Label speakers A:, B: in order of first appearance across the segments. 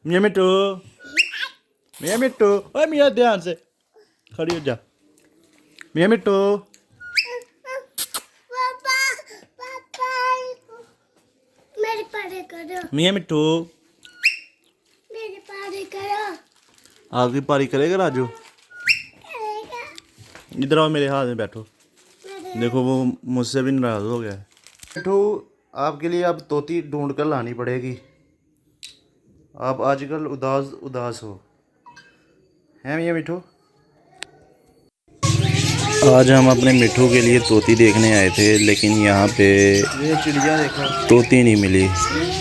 A: मियाँ मिट्टू, मियाँ मिट्टू, ओए मियाँ ध्यान से खड़ी हो जा। मियाँ मिट्टू,
B: मेरे पारे करो,
A: मियाँ मिट्टू,
B: मेरे पारे करो।
A: आपकी पारी करेगा राजू? इधर आओ, मेरे हाथ में बैठो। देखो वो मुझसे भी नाराज हो गया है। मिट्टू, आपके लिए अब तोती ढूंढ कर लानी पड़ेगी। आप आजकल उदास उदास हो, हैं मियाँ मिट्टू? आज हम अपने मिट्ठू के लिए तोती देखने आए थे, लेकिन यहाँ पे ये चिड़िया देखो तोती नहीं मिली।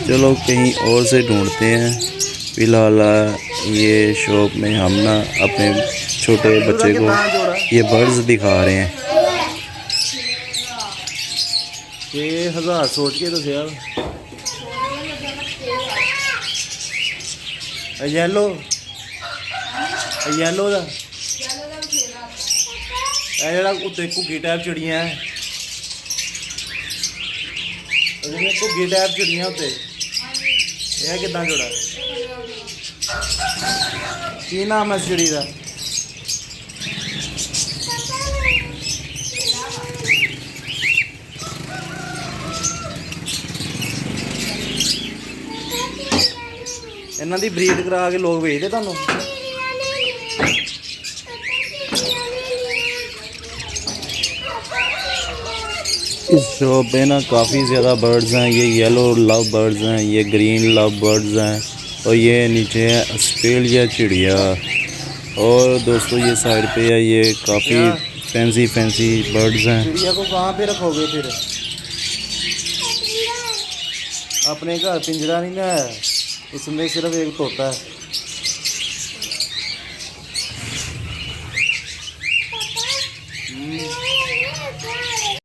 A: चलो कहीं और से ढूंढते हैं। फिलहाल ये शॉप में हम ना अपने छोटे बच्चे को ये बर्ड्स दिखा रहे हैं। 6,000 सोच के तो यार येलो येलो ਦਾ ਇਹ ਜਿਹੜਾ ਉੱਤੇ ਘੁੱਗੀ ਟਾਈਪ ਚਿੜੀਆਂ ਹੈ, ਉਹਦੀਆਂ ਘੁੱਗੀ ਟਾਈਪ ਚਿੜੀਆਂ ਉੱਤੇ ਇਹ ਕਿੱਦਾਂ ਜੋੜਾ? ਕੀ ਨਾਮ ਹੈ ਇਸ ਚਿੜੀ ਦਾ? ਇਹਨਾਂ ਦੀ ਬਰੀਡ ਕਰਾ ਕੇ ਲੋਕ ਵੇਚਦੇ ਤੁਹਾਨੂੰ? इस शॉप पे ना काफ़ी ज़्यादा बर्ड्स हैं। ये येलो लव बर्ड्स हैं, ये ग्रीन लव बर्ड्स हैं, और ये नीचे है ऑस्ट्रेलिया चिड़िया। और दोस्तों ये साइड पे है, ये काफ़ी फैंसी फैंसी बर्ड्स हैं। चिड़िया को कहाँ पे रखोगे फिर? अपने घर पिंजरा नहीं ना है, उसमें सिर्फ एक तोता है।